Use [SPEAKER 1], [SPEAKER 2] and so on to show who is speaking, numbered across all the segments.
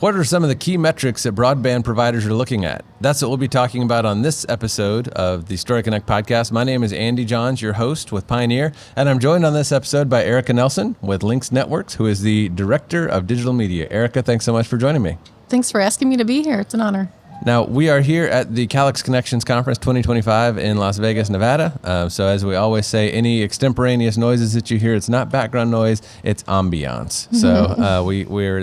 [SPEAKER 1] What are some of the key metrics that broadband providers are looking at? That's what we'll be talking about on this episode of the Story Connect podcast. My name is Andy Johns, your host with Pioneer, and I'm joined on this episode by Erika Nelson with Lynxx Networks, who is the Director of Digital Media. Erika, thanks so much for joining me.
[SPEAKER 2] Thanks for asking me to be here. It's an honor.
[SPEAKER 1] Now, we are here at the Calyx Connections Conference 2025 in Las Vegas, Nevada. So as we always say, any extemporaneous noises that you hear, it's not background noise, it's ambiance. So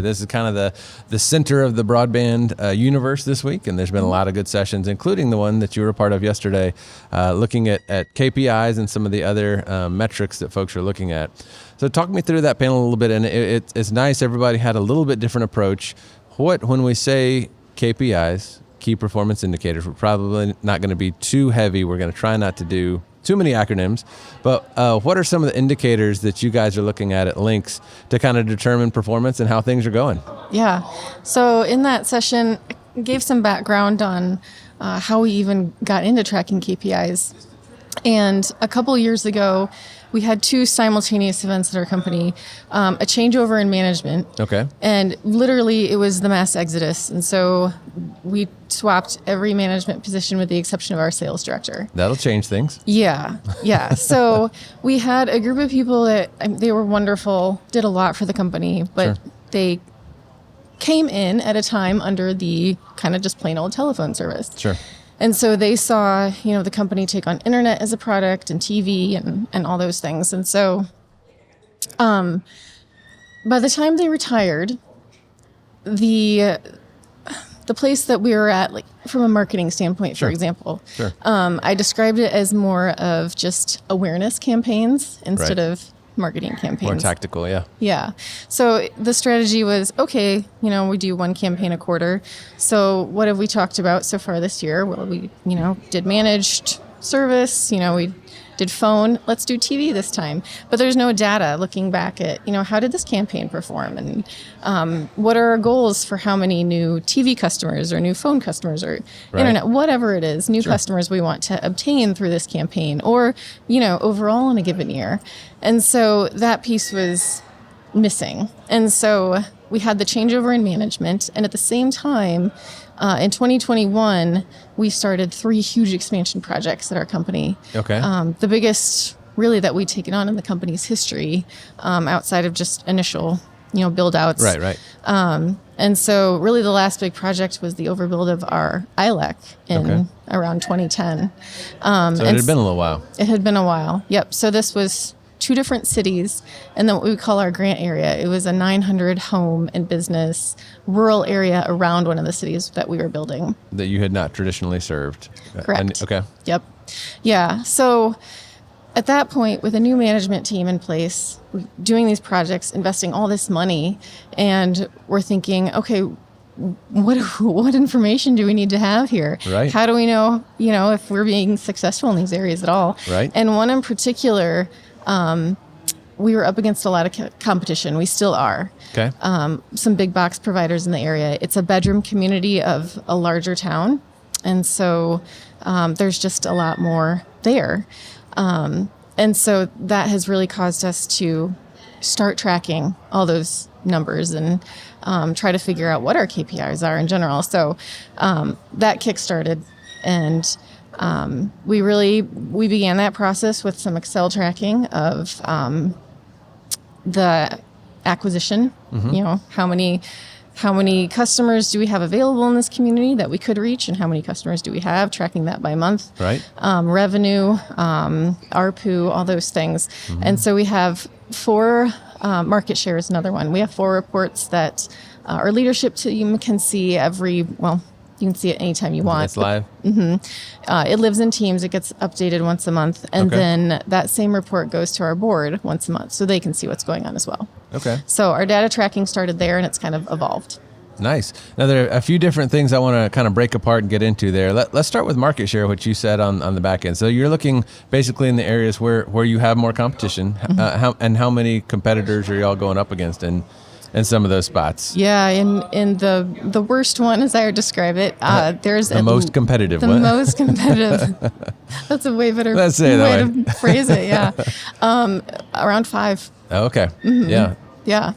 [SPEAKER 1] this is kind of the center of the broadband universe this week, and there's been a lot of good sessions, including the one that you were a part of yesterday, looking at KPIs and some of the other metrics that folks are looking at. So talk me through that panel a little bit, and it's nice everybody had a little bit different approach. When we say KPIs, key performance indicators, we're probably not going to be too heavy. We're going to try not to do too many acronyms, but what are some of the indicators that you guys are looking at Lynxx to kind of determine performance and how things are going?
[SPEAKER 2] Yeah. So in that session, I gave some background on how we even got into tracking KPIs. And a couple years ago, we had two simultaneous events at our company, a changeover in management.
[SPEAKER 1] Okay. And
[SPEAKER 2] literally it was the mass exodus. And so we swapped every management position with the exception of our sales director.
[SPEAKER 1] That'll change things.
[SPEAKER 2] Yeah. So we had a group of people that they were wonderful, did a lot for the company, but
[SPEAKER 1] Sure.
[SPEAKER 2] They came in at a time under the kind of just plain old telephone service.
[SPEAKER 1] Sure.
[SPEAKER 2] And so they saw, the company take on internet as a product and TV and all those things. And so by the time they retired, the place that we were at, like from a marketing standpoint, for example,
[SPEAKER 1] Sure.
[SPEAKER 2] I described it as more of just awareness campaigns instead of marketing campaigns.
[SPEAKER 1] More tactical, yeah.
[SPEAKER 2] Yeah. So the strategy was, okay, we do one campaign a quarter. So what have we talked about so far this year? Well, we, did managed service, we did phone, let's do TV this time. But there's no data looking back at, how did this campaign perform? And what are our goals for how many new TV customers or new phone customers or internet, whatever it is, new customers we want to obtain through this campaign or, overall in a given year. And so that piece was missing. And so we had the changeover in management. And at the same time, in 2021, we started 3 huge expansion projects at our company.
[SPEAKER 1] Okay.
[SPEAKER 2] The biggest really that we'd taken on in the company's history, outside of just initial, build outs.
[SPEAKER 1] Right.
[SPEAKER 2] And so really the last big project was the overbuild of our ILEC in around 2010.
[SPEAKER 1] So it had been a little while.
[SPEAKER 2] It had been a while. Yep. So this was 2 different cities, and then what we call our grant area. It was a 900 home and business rural area around one of the cities that we were building.
[SPEAKER 1] That you had not traditionally served.
[SPEAKER 2] Correct.
[SPEAKER 1] Okay.
[SPEAKER 2] Yep. Yeah. So at that point, with a new management team in place, doing these projects, investing all this money, and we're thinking, okay, what information do we need to have here?
[SPEAKER 1] Right.
[SPEAKER 2] How do we know, if we're being successful in these areas at all?
[SPEAKER 1] Right.
[SPEAKER 2] And one in particular, we were up against a lot of competition. We still are.
[SPEAKER 1] Okay.
[SPEAKER 2] Some big box providers in the area. It's a bedroom community of a larger town. And so there's just a lot more there. And so that has really caused us to start tracking all those numbers and try to figure out what our KPIs are in general. So that kickstarted, and we began that process with some Excel tracking of the acquisition. How many customers do we have available in this community that we could reach, and how many customers do we have, tracking that by month.
[SPEAKER 1] Right.
[SPEAKER 2] Revenue, ARPU, all those things. And so we have 4 market share is another one. We have 4 reports that our leadership team can see you can see it anytime you want.
[SPEAKER 1] It's live?
[SPEAKER 2] It lives in Teams. It gets updated once a month. And then that same report goes to our board once a month so they can see what's going on as well.
[SPEAKER 1] Okay.
[SPEAKER 2] So our data tracking started there, and it's kind of evolved.
[SPEAKER 1] Nice. Now, there are a few different things I want to kind of break apart and get into there. Let's start with market share, which you said on the back end. So you're looking basically in the areas where you have more competition. How many competitors are y'all going up against in some of those spots?
[SPEAKER 2] Yeah, in the worst one, as I would describe it, there's
[SPEAKER 1] the most competitive.
[SPEAKER 2] Most competitive. That's a way better way to phrase it. Yeah, around 5.
[SPEAKER 1] Oh, okay. Yeah.
[SPEAKER 2] Yeah.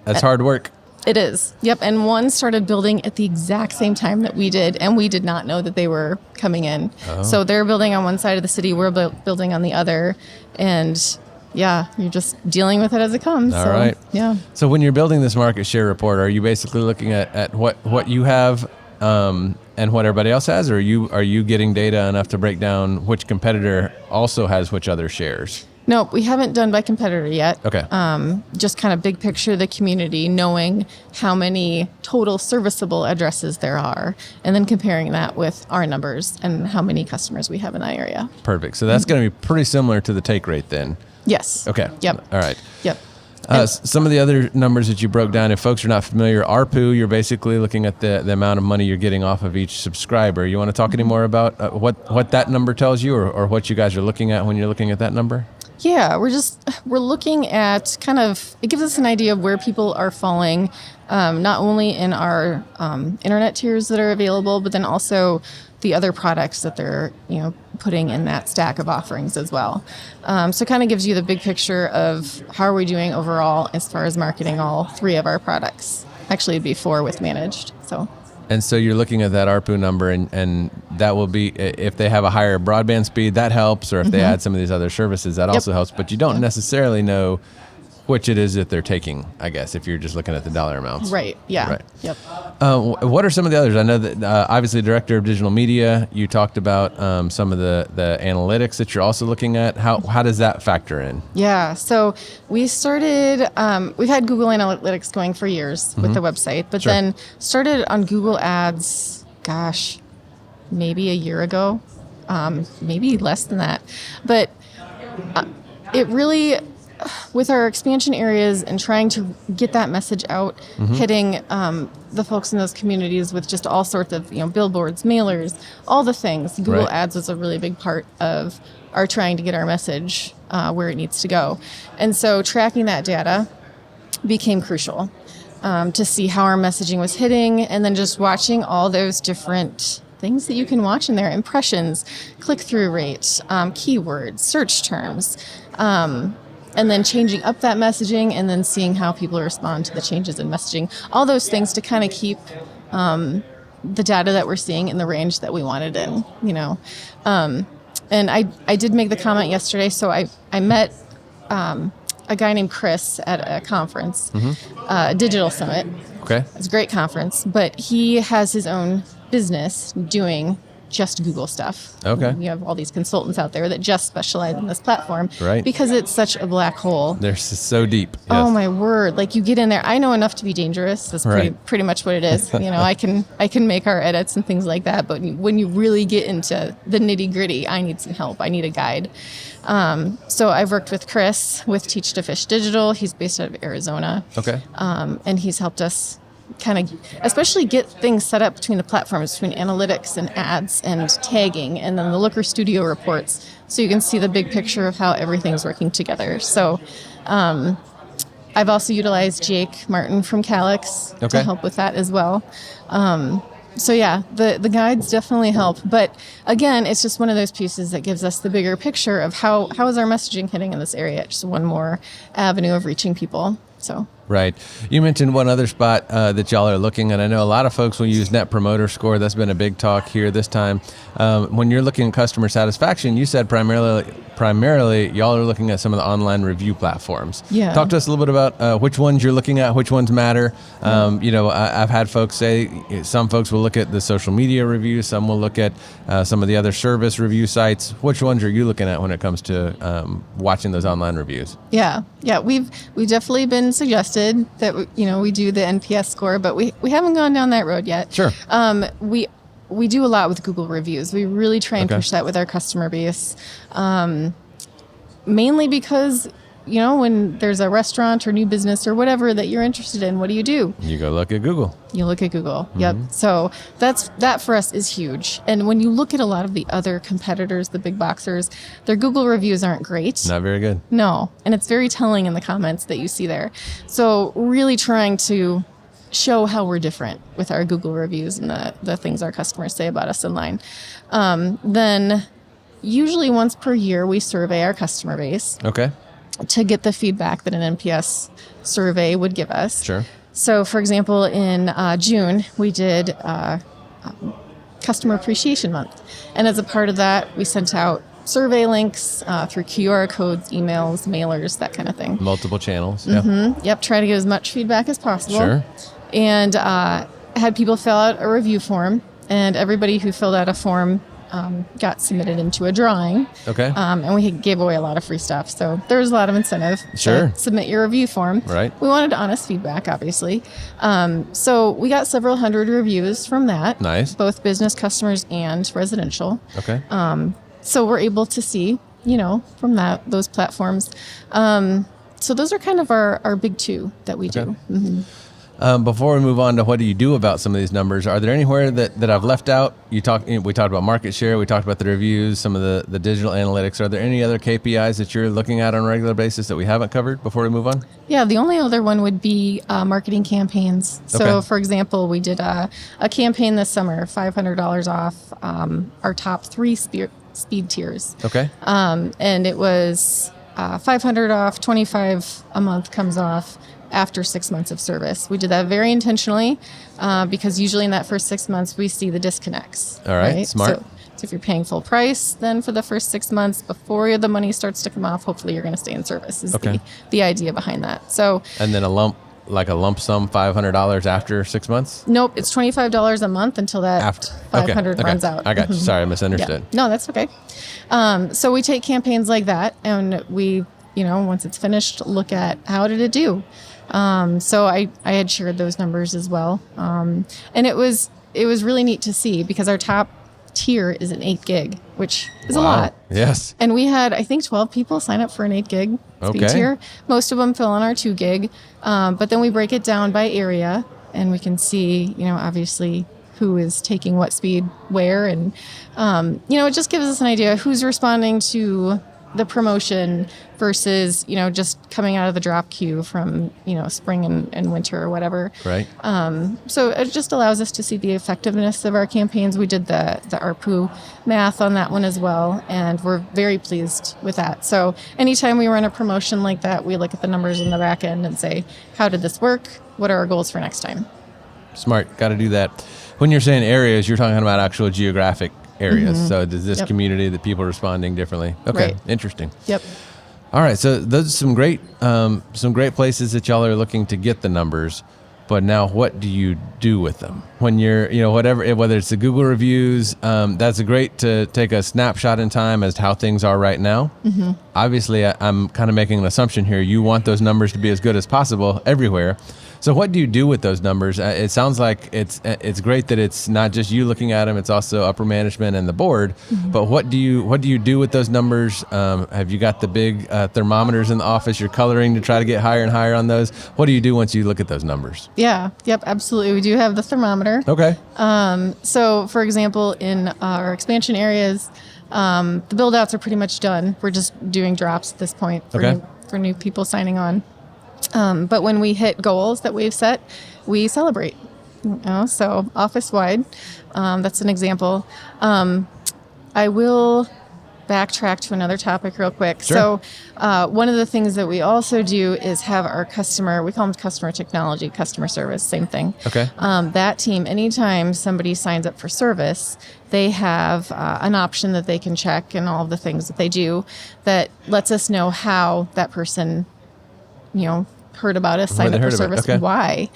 [SPEAKER 1] That's hard work.
[SPEAKER 2] It is. Yep. And one started building at the exact same time that we did, and we did not know that they were coming in.
[SPEAKER 1] Oh.
[SPEAKER 2] So they're building on one side of the city, we're building on the other. And yeah, you're just dealing with it as it comes.
[SPEAKER 1] All right.
[SPEAKER 2] Yeah.
[SPEAKER 1] So when you're building this market share report, are you basically looking at what you have and what everybody else has, or are you getting data enough to break down which competitor also has which other shares?
[SPEAKER 2] No, we haven't done by competitor yet.
[SPEAKER 1] Okay.
[SPEAKER 2] Just kind of big picture of the community, knowing how many total serviceable addresses there are, and then comparing that with our numbers and how many customers we have in that area.
[SPEAKER 1] Perfect. So that's going to be pretty similar to the take rate then.
[SPEAKER 2] Yes.
[SPEAKER 1] Okay.
[SPEAKER 2] Yep.
[SPEAKER 1] All right.
[SPEAKER 2] Yep.
[SPEAKER 1] Some of the other numbers that you broke down, if folks are not familiar, ARPU, you're basically looking at the amount of money you're getting off of each subscriber. You want to talk any more about what that number tells you, or what you guys are looking at when you're looking at that number?
[SPEAKER 2] Yeah, we're looking at kind of, it gives us an idea of where people are falling, not only in our internet tiers that are available, but then also the other products that they're putting in that stack of offerings as well. So it kind of gives you the big picture of how are we doing overall as far as marketing all three of our products. Actually, it'd be 4 with managed.
[SPEAKER 1] And so you're looking at that ARPU number, and that will be, if they have a higher broadband speed, that helps, or if they add some of these other services, that also helps. But you don't necessarily know which it is that they're taking, I guess, if you're just looking at the dollar amounts.
[SPEAKER 2] Right, yeah.
[SPEAKER 1] Right.
[SPEAKER 2] Yep.
[SPEAKER 1] What are some of the others? I know that obviously Director of Digital Media, you talked about some of the analytics that you're also looking at. How does that factor in?
[SPEAKER 2] Yeah, so we started, we've had Google Analytics going for years with the website, but then started on Google Ads, maybe a year ago, maybe less than that. But it really, with our expansion areas and trying to get that message out, hitting the folks in those communities with just all sorts of billboards, mailers, all the things. Google Ads was a really big part of our trying to get our message where it needs to go. And so tracking that data became crucial to see how our messaging was hitting, and then just watching all those different things that you can watch in there: impressions, click-through rate, keywords, search terms, and then changing up that messaging, and then seeing how people respond to the changes in messaging. All those things to kind of keep the data that we're seeing in the range that we wanted in, And I did make the comment yesterday, so I met a guy named Chris at a conference, a digital summit.
[SPEAKER 1] Okay.
[SPEAKER 2] It's a great conference, but he has his own business doing just Google stuff.
[SPEAKER 1] Okay.
[SPEAKER 2] You have all these consultants out there that just specialize in this platform,
[SPEAKER 1] Right.
[SPEAKER 2] because it's such a black hole.
[SPEAKER 1] They're so deep. Yes.
[SPEAKER 2] Oh my word! Like, you get in there. I know enough to be dangerous. That's pretty much what it is. I can make our edits and things like that. But when you really get into the nitty gritty, I need some help. I need a guide. So I've worked with Chris with Teach to Fish Digital. He's based out of Arizona.
[SPEAKER 1] Okay.
[SPEAKER 2] And he's helped us kind of especially get things set up between the platforms, between analytics and ads and tagging, and then the Looker Studio reports, so you can see the big picture of how everything's working together. So I've also utilized Jake Martin from Calix to help with that as well. So yeah, the guides definitely help. But again, it's just one of those pieces that gives us the bigger picture of how is our messaging hitting in this area. Just one more avenue of reaching people. So.
[SPEAKER 1] Right. You mentioned one other spot that y'all are looking at. I know a lot of folks will use Net Promoter Score. That's been a big talk here this time. When you're looking at customer satisfaction, you said primarily y'all are looking at some of the online review platforms.
[SPEAKER 2] Yeah.
[SPEAKER 1] Talk to us a little bit about which ones you're looking at, which ones matter. I've had folks say some folks will look at the social media reviews, some will look at some of the other service review sites. Which ones are you looking at when it comes to watching those online reviews?
[SPEAKER 2] Yeah. We've definitely been suggested that we do the NPS score, but we haven't gone down that road yet.
[SPEAKER 1] Sure.
[SPEAKER 2] We do a lot with Google reviews. We really try and push that with our customer base, mainly because when there's a restaurant or new business or whatever that you're interested in, what do?
[SPEAKER 1] You go look at Google.
[SPEAKER 2] You look at Google. Yep. So that for us is huge. And when you look at a lot of the other competitors, the big boxers, their Google reviews aren't great.
[SPEAKER 1] Not very good.
[SPEAKER 2] No. And it's very telling in the comments that you see there. So really trying to show how we're different with our Google reviews and the things our customers say about us online. Then usually once per year, we survey our customer base.
[SPEAKER 1] Okay.
[SPEAKER 2] To get the feedback that an NPS survey would give us.
[SPEAKER 1] Sure.
[SPEAKER 2] So, for example, in June, we did Customer Appreciation Month. And as a part of that, we sent out survey links through QR codes, emails, mailers, that kind of thing.
[SPEAKER 1] Multiple channels.
[SPEAKER 2] Yep, try to get as much feedback as possible.
[SPEAKER 1] Sure.
[SPEAKER 2] And had people fill out a review form, and everybody who filled out a form got submitted into a drawing.
[SPEAKER 1] Okay.
[SPEAKER 2] And we gave away a lot of free stuff. So there was a lot of incentive
[SPEAKER 1] Sure.
[SPEAKER 2] to submit your review form.
[SPEAKER 1] Right.
[SPEAKER 2] We wanted honest feedback, obviously. So we got several hundred reviews from that.
[SPEAKER 1] Nice.
[SPEAKER 2] Both business customers and residential.
[SPEAKER 1] Okay.
[SPEAKER 2] So we're able to see, from those platforms. So those are kind of our big two that we do. Mm-hmm.
[SPEAKER 1] Before we move on to what do you do about some of these numbers, are there anywhere that I've left out? We talked about market share, we talked about the reviews, some of the digital analytics. Are there any other KPIs that you're looking at on a regular basis that we haven't covered before we move on?
[SPEAKER 2] Yeah, the only other one would be marketing campaigns. So,
[SPEAKER 1] Okay.
[SPEAKER 2] for example, we did a campaign this summer, $500 off our top 3 speed tiers.
[SPEAKER 1] Okay.
[SPEAKER 2] And it was $500 off, $25 a month comes off after 6 months of service. We did that very intentionally because usually in that first 6 months we see the disconnects.
[SPEAKER 1] All right, smart.
[SPEAKER 2] So if you're paying full price, then for the first 6 months before the money starts to come off, hopefully you're going to stay in service is
[SPEAKER 1] Okay.
[SPEAKER 2] the idea behind that. So
[SPEAKER 1] And then a lump sum, $500 after 6 months?
[SPEAKER 2] nope, it's $25 a month until that
[SPEAKER 1] After.
[SPEAKER 2] 500
[SPEAKER 1] Okay.
[SPEAKER 2] runs out.
[SPEAKER 1] I got you.
[SPEAKER 2] Mhm.
[SPEAKER 1] Sorry, I misunderstood.
[SPEAKER 2] Yeah. No, that's okay. So we take campaigns like that and we, once it's finished, look at how did it do. So I had shared those numbers as well. And it was really neat to see because our top tier is an 8 gig, which is a lot.
[SPEAKER 1] Yes.
[SPEAKER 2] And we had, I think, 12 people sign up for an 8 gig speed
[SPEAKER 1] Okay.
[SPEAKER 2] tier. Most of them fill in our 2 gig. But then we break it down by area and we can see, obviously who is taking what speed where. And, it just gives us an idea who's responding to the promotion versus, just coming out of the drop queue from, spring and winter or whatever.
[SPEAKER 1] Right.
[SPEAKER 2] So it just allows us to see the effectiveness of our campaigns. We did the ARPU math on that one as well, and we're very pleased with that. So anytime we run a promotion like that, we look at the numbers in the back end and say, how did this work? What are our goals for next time?
[SPEAKER 1] Smart. Got to do that. When you're saying areas, you're talking about actual geographic areas.
[SPEAKER 2] Mm-hmm.
[SPEAKER 1] So does this
[SPEAKER 2] Yep.
[SPEAKER 1] community, the people responding differently? Okay.
[SPEAKER 2] Right.
[SPEAKER 1] Interesting.
[SPEAKER 2] Yep.
[SPEAKER 1] All right. So those are some great places that y'all are looking to get the numbers. But now what do you do with them? When you're, whether it's the Google reviews, that's great to take a snapshot in time as to how things are right now. Mm-hmm. Obviously, I'm kind of making an assumption here. You want those numbers to be as good as possible everywhere. So what do you do with those numbers? It sounds like it's great that it's not just you looking at them; it's also upper management and the board. Mm-hmm. But what do you do with those numbers? Have you got the big thermometers in the office you're coloring to try to get higher and higher on those? What do you do once you look at those numbers?
[SPEAKER 2] Yeah. Yep. Absolutely. We do have the thermometer.
[SPEAKER 1] Okay.
[SPEAKER 2] So, for example, in our expansion areas, the build outs are pretty much done. We're just doing drops at this point for new people signing on. But when we hit goals that we've set, we celebrate. So office wide, that's an example. I will backtrack to another topic real quick.
[SPEAKER 1] Sure.
[SPEAKER 2] So one of the things that we also do is have our we call them customer technology, customer service, same thing.
[SPEAKER 1] Okay.
[SPEAKER 2] That team, anytime somebody signs up for service, they have an option that they can check and all of the things that they do that lets us know how that person heard about us, signed up for service,
[SPEAKER 1] okay.
[SPEAKER 2] why.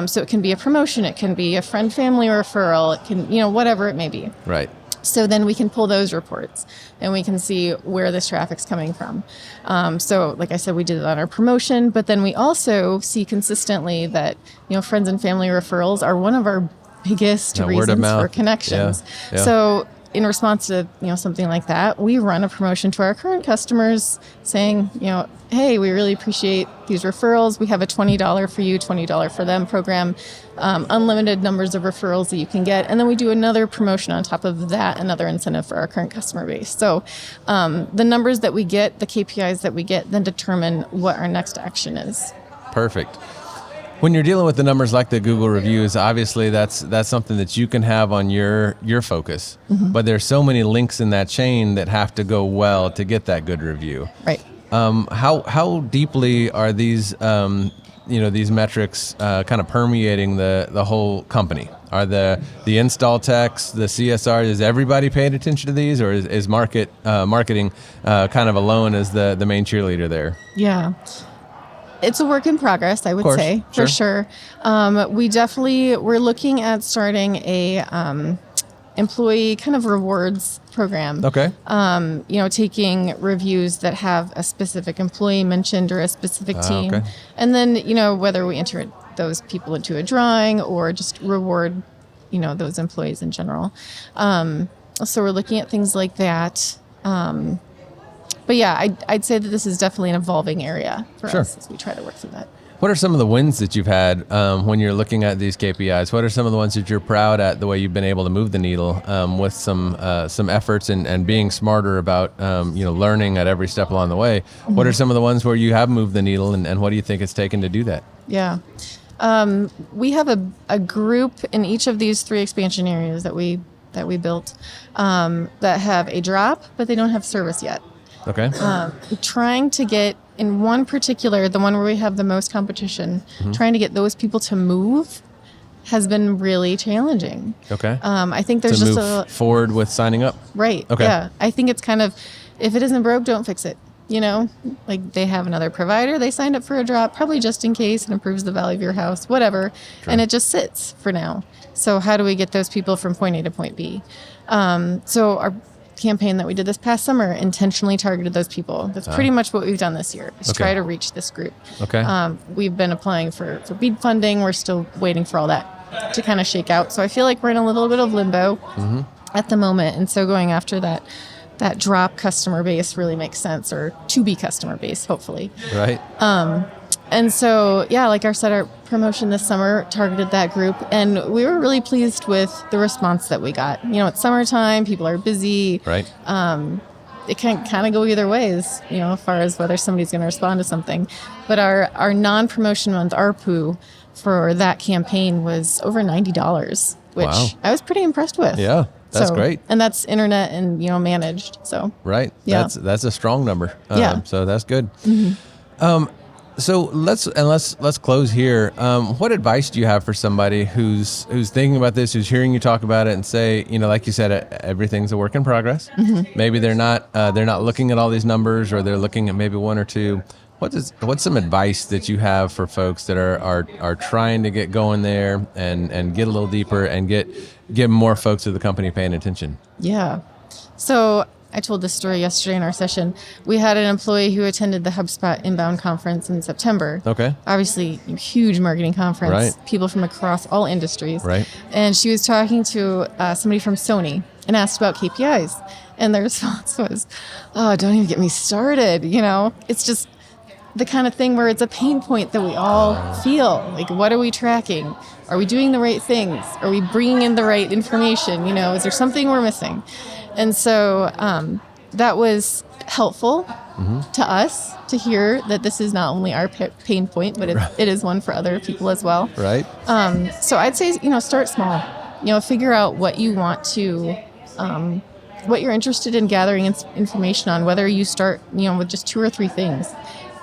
[SPEAKER 2] So it can be a promotion, it can be a friend family referral, it can, whatever it may be.
[SPEAKER 1] Right.
[SPEAKER 2] So then we can pull those reports and we can see where this traffic's coming from. So like I said, we did it on our promotion, but then we also see consistently that, friends and family referrals are one of our biggest
[SPEAKER 1] word of
[SPEAKER 2] reasons
[SPEAKER 1] mouth.
[SPEAKER 2] for connections.
[SPEAKER 1] Yeah.
[SPEAKER 2] So in response to, something like that, we run a promotion to our current customers saying, hey, we really appreciate these referrals. We have a $20 for you, $20 for them program, unlimited numbers of referrals that you can get. And then we do another promotion on top of that, another incentive for our current customer base. So the numbers that we get, the KPIs that we get, then determine what our next action is.
[SPEAKER 1] Perfect. When you're dealing with the numbers like the Google reviews, obviously that's something that you can have on your focus. Mm-hmm. But there's so many links in that chain that have to go well to get that good review.
[SPEAKER 2] Right.
[SPEAKER 1] How deeply are these these metrics kind of permeating the whole company? Are the install techs, the CSR, is everybody paying attention to these, or is marketing kind of alone as the main cheerleader there?
[SPEAKER 2] Yeah. It's a work in progress, I would say,
[SPEAKER 1] Sure.
[SPEAKER 2] for sure. We're looking at starting a employee kind of rewards program.
[SPEAKER 1] Okay.
[SPEAKER 2] Taking reviews that have a specific employee mentioned or a specific team.
[SPEAKER 1] Okay.
[SPEAKER 2] And then, whether we enter those people into a drawing or just reward, those employees in general. So we're looking at things like that. But yeah, I'd say that this is definitely an evolving area for us as we try to work through that.
[SPEAKER 1] What are some of the wins that you've had when you're looking at these KPIs? What are some of the ones that you're proud at, the way you've been able to move the needle with some efforts and being smarter about learning at every step along the way? Mm-hmm. What are some of the ones where you have moved the needle, and what do you think it's taken to do that?
[SPEAKER 2] Yeah. We have a group in each of these 3 expansion areas that we built that have a drop, but they don't have service yet.
[SPEAKER 1] Okay.
[SPEAKER 2] Trying to get, in one particular, the one where we have the most competition, trying to get those people to move has been really challenging.
[SPEAKER 1] Okay.
[SPEAKER 2] I think there's
[SPEAKER 1] to move forward with signing up.
[SPEAKER 2] Right.
[SPEAKER 1] Okay.
[SPEAKER 2] Yeah. I think it's kind of, if it isn't broke, don't fix it. Like they have another provider, they signed up for a drop, probably just in case it improves the value of your house, whatever. True. And it just sits for now. So how do we get those people from point A to point B? So our campaign that we did this past summer intentionally targeted those people. That's pretty much what we've done this year, is try to reach this group.
[SPEAKER 1] Okay.
[SPEAKER 2] We've been applying for BEAD funding. We're still waiting for all that to kind of shake out. So I feel like we're in a little bit of limbo at the moment. And so going after that drop customer base really makes sense, or to be customer base, hopefully.
[SPEAKER 1] Right.
[SPEAKER 2] And so, yeah, like I said, our promotion this summer targeted that group, and we were really pleased with the response that we got. It's summertime, people are busy.
[SPEAKER 1] Right.
[SPEAKER 2] It can kind of go either ways, as far as whether somebody's going to respond to something. But our non-promotion month ARPU for that campaign was over $90, which I was pretty impressed with.
[SPEAKER 1] Yeah. That's great.
[SPEAKER 2] And that's internet and, managed. So
[SPEAKER 1] right.
[SPEAKER 2] Yeah.
[SPEAKER 1] That's a strong number.
[SPEAKER 2] Yeah.
[SPEAKER 1] So that's good. Mm-hmm. So let's close here. What advice do you have for somebody who's thinking about this, who's hearing you talk about it, and say, like you said, everything's a work in progress. Mm-hmm. Maybe they're not looking at all these numbers, or they're looking at maybe 1 or 2. What's some advice that you have for folks that are trying to get going there and get a little deeper and get more folks of the company paying attention? Yeah.
[SPEAKER 2] So I told this story yesterday in our session. We had an employee who attended the HubSpot Inbound conference in September.
[SPEAKER 1] Okay.
[SPEAKER 2] Obviously, huge marketing conference.
[SPEAKER 1] Right.
[SPEAKER 2] People from across all industries.
[SPEAKER 1] Right.
[SPEAKER 2] And she was talking to somebody from Sony and asked about KPIs. And their response was, "Oh, don't even get me started." It's just the kind of thing where it's a pain point that we all feel. Like, what are we tracking? Are we doing the right things? Are we bringing in the right information? Is there something we're missing? And so that was helpful to us to hear that this is not only our pain point, but it is one for other people as well.
[SPEAKER 1] Right.
[SPEAKER 2] So I'd say, start small. Figure out what you want to, what you're interested in gathering information on, whether you start, with just 2 or 3 things,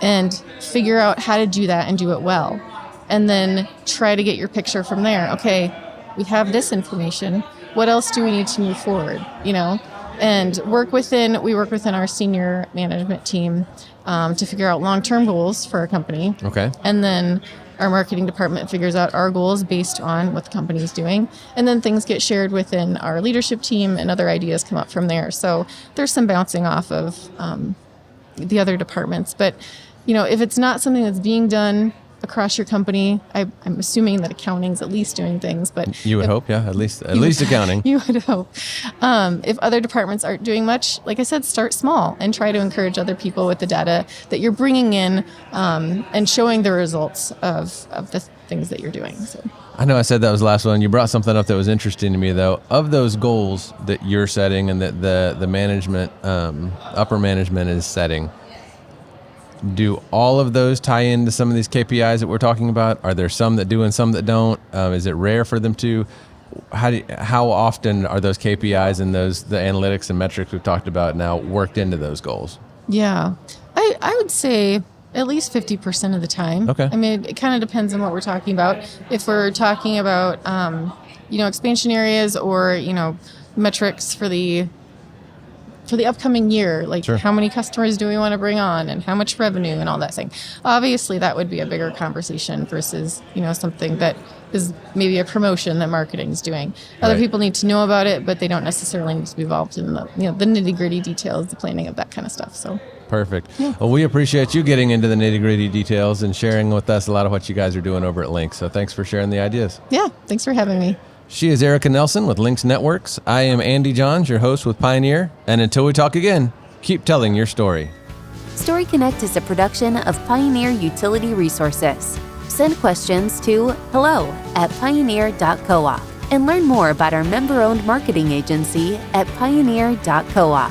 [SPEAKER 2] and figure out how to do that and do it well. And then try to get your picture from there. Okay, we have this information. What else do we need to move forward? And we work within our senior management team to figure out long-term goals for our company.
[SPEAKER 1] Okay.
[SPEAKER 2] And then our marketing department figures out our goals based on what the company is doing. And then things get shared within our leadership team, and other ideas come up from there. So there's some bouncing off of the other departments. But, if it's not something that's being done across your company, I'm assuming that accounting's at least doing things, but
[SPEAKER 1] you would hope, yeah, at least accounting.
[SPEAKER 2] You would hope. If other departments aren't doing much, like I said, start small and try to encourage other people with the data that you're bringing in, and showing the results of the things that you're doing. So
[SPEAKER 1] I know I said that was the last one. You brought something up that was interesting to me, though. Of those goals that you're setting and that the management, upper management is setting, do all of those tie into some of these KPIs that we're talking about? Are there some that do and some that don't? Is it rare for them to? How often are those KPIs and the analytics and metrics we've talked about now worked into those goals?
[SPEAKER 2] Yeah, I would say at least 50% of the time.
[SPEAKER 1] Okay.
[SPEAKER 2] I mean, it kind of depends on what we're talking about. If we're talking about, expansion areas or, metrics for the upcoming year, like
[SPEAKER 1] Sure.
[SPEAKER 2] how many customers do we want to bring on and how much revenue and all that thing. Obviously, that would be a bigger conversation versus, something that is maybe a promotion that marketing is doing. Other
[SPEAKER 1] Right.
[SPEAKER 2] people need to know about it, but they don't necessarily need to be involved in the, the nitty-gritty details, the planning of that kind of stuff. So.
[SPEAKER 1] Perfect. Well, we appreciate you getting into the nitty-gritty details and sharing with us a lot of what you guys are doing over at Lynxx. So thanks for sharing the ideas.
[SPEAKER 2] Yeah, thanks for having me.
[SPEAKER 1] She is Erika Nelson with Lynxx Networks. I am Andy Johns, your host with Pioneer. And until we talk again, keep telling your story.
[SPEAKER 3] Story Connect is a production of Pioneer Utility Resources. Send questions to hello@pioneer.coop and learn more about our member-owned marketing agency at pioneer.coop.